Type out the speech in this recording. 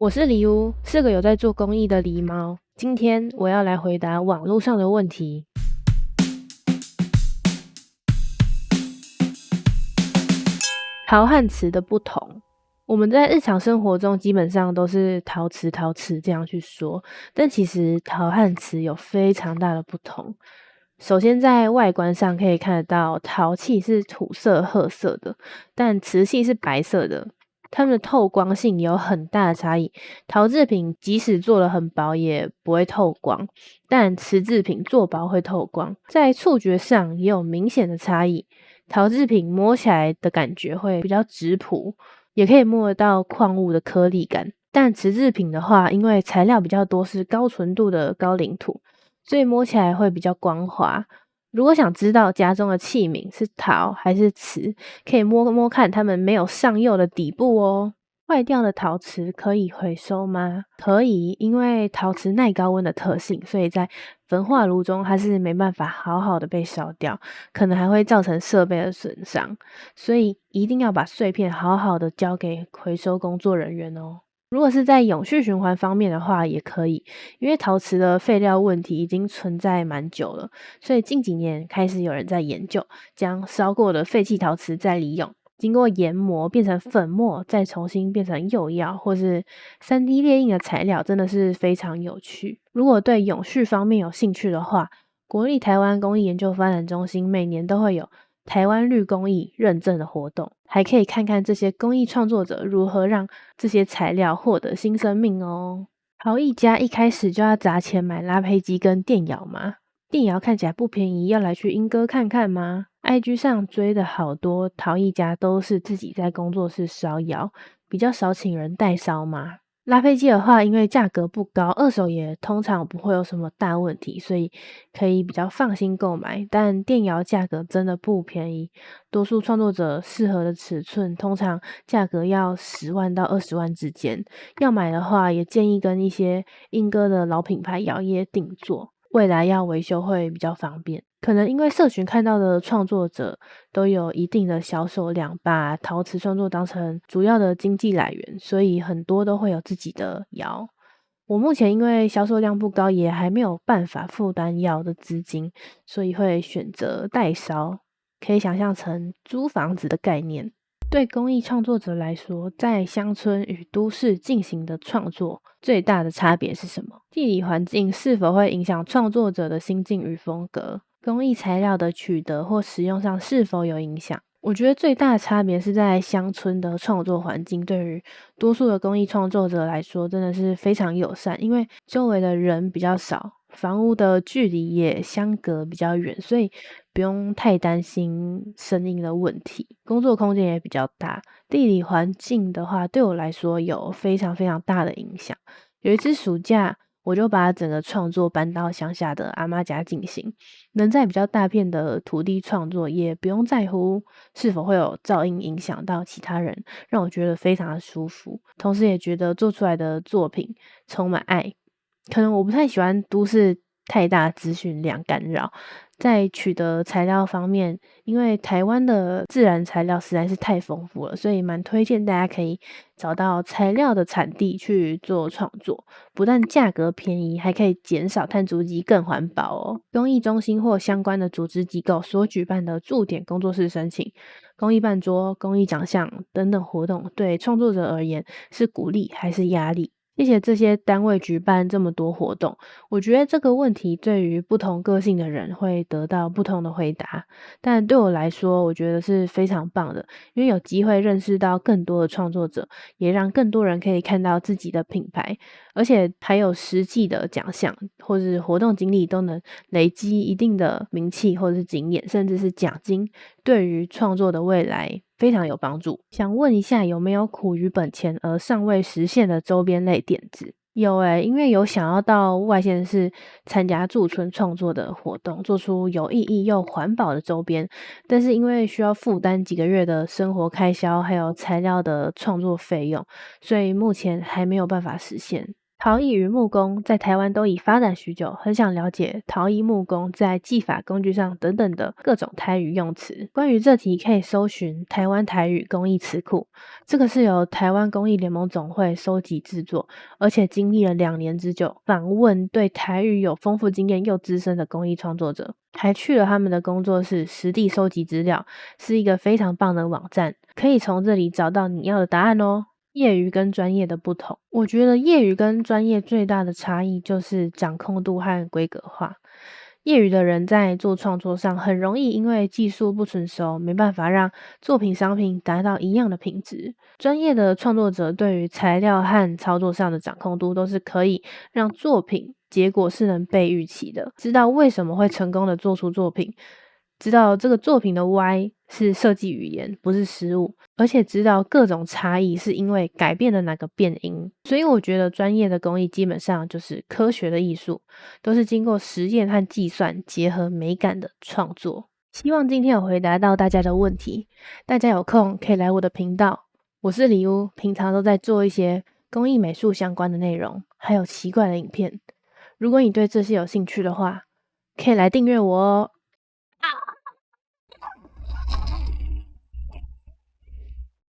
我是狸屋，是个有在做公益的狸猫。今天我要来回答网络上的问题。陶和瓷的不同，我们在日常生活中基本上都是陶瓷这样去说，但其实陶和瓷有非常大的不同。首先在外观上可以看得到，陶器是土色褐色的，但瓷器是白色的。它们的透光性有很大的差异，陶制品即使做得很薄也不会透光，但瓷制品做薄会透光。在触觉上也有明显的差异，陶制品摸起来的感觉会比较质朴，也可以摸得到矿物的颗粒感。但瓷制品的话，因为材料比较多是高纯度的高岭土，所以摸起来会比较光滑。如果想知道家中的器皿是陶还是瓷，可以摸摸看它们没有上釉的底部哦。坏掉的陶瓷可以回收吗？可以，因为陶瓷耐高温的特性，所以在焚化炉中它是没办法好好的被烧掉，可能还会造成设备的损伤，所以一定要把碎片好好的交给回收工作人员哦。如果是在永续循环方面的话，也可以，因为陶瓷的废料问题已经存在蛮久了，所以近几年开始有人在研究，将烧过的废弃陶瓷再利用，经过研磨变成粉末，再重新变成釉药或是3D 列印的材料，真的是非常有趣。如果对永续方面有兴趣的话，国立台湾公益研究发展中心每年都会有台湾绿公益认证的活动，还可以看看这些公益创作者如何让这些材料获得新生命哦。陶艺家一开始就要砸钱买拉坯机跟电窑吗？电窑看起来不便宜，要来去莺歌看看吗？IG 上追的好多陶艺家都是自己在工作室烧窑，比较少请人代烧吗？拉坯机的话，因为价格不高，二手也通常不会有什么大问题，所以可以比较放心购买。但电窑价格真的不便宜，多数创作者适合的尺寸通常价格要10万到20万之间。要买的话，也建议跟一些莺歌的老品牌窑业定做，未来要维修会比较方便。可能因为社群看到的创作者都有一定的销售量，把陶瓷创作当成主要的经济来源，所以很多都会有自己的窑。我目前因为销售量不高，也还没有办法负担窑的资金，所以会选择代烧，可以想象成租房子的概念。对公益创作者来说，在乡村与都市进行的创作，最大的差别是什么？地理环境是否会影响创作者的心境与风格？工艺材料的取得或使用上是否有影响？我觉得最大的差别是在乡村的创作环境，对于多数的公益创作者来说，真的是非常友善，因为周围的人比较少，房屋的距离也相隔比较远，所以不用太担心声音的问题，工作空间也比较大。地理环境的话，对我来说有非常非常大的影响。有一次暑假，我就把整个创作搬到乡下的阿嬷家进行，能在比较大片的土地创作，也不用在乎是否会有噪音影响到其他人，让我觉得非常的舒服。同时也觉得做出来的作品充满爱。可能我不太喜欢都市太大资讯量干扰，在取得材料方面，因为台湾的自然材料实在是太丰富了，所以蛮推荐大家可以找到材料的产地去做创作，不但价格便宜，还可以减少碳足迹，更环保哦。公益中心或相关的组织机构所举办的驻点工作室申请、公益办桌、公益奖项等等活动，对创作者而言是鼓励还是压力？谢谢这些单位举办这么多活动，我觉得这个问题对于不同个性的人会得到不同的回答，但对我来说，我觉得是非常棒的，因为有机会认识到更多的创作者，也让更多人可以看到自己的品牌，而且还有实际的奖项或是活动经历都能累积一定的名气或者是经验，甚至是奖金，对于创作的未来非常有帮助。想问一下，有没有苦于本钱而尚未实现的周边类点子？有诶，因为有想要到外县市参加驻村创作的活动，做出有意义又环保的周边，但是因为需要负担几个月的生活开销，还有材料的创作费用，所以目前还没有办法实现。陶艺与木工在台湾都已发展许久，很想了解陶艺木工在技法、工具上等等的各种台语用词。关于这题，可以搜寻台湾台语工艺词库，这个是由台湾工艺联盟总会收集制作，而且经历了2年之久，访问对台语有丰富经验又资深的工艺创作者，还去了他们的工作室实地收集资料，是一个非常棒的网站，可以从这里找到你要的答案哦。业余跟专业的不同，我觉得业余跟专业最大的差异就是掌控度和规格化。业余的人在做创作上很容易因为技术不成熟，没办法让作品商品达到一样的品质。专业的创作者对于材料和操作上的掌控度都是可以让作品结果是能被预期的，知道为什么会成功的做出作品，知道这个作品的 Y 是设计语言，不是失误，而且知道各种差异是因为改变了哪个变因。所以我觉得专业的工艺基本上就是科学的艺术，都是经过实验和计算结合美感的创作。希望今天有回答到大家的问题，大家有空可以来我的频道，我是李乌，平常都在做一些工艺美术相关的内容，还有奇怪的影片。如果你对这些有兴趣的话，可以来订阅我哦。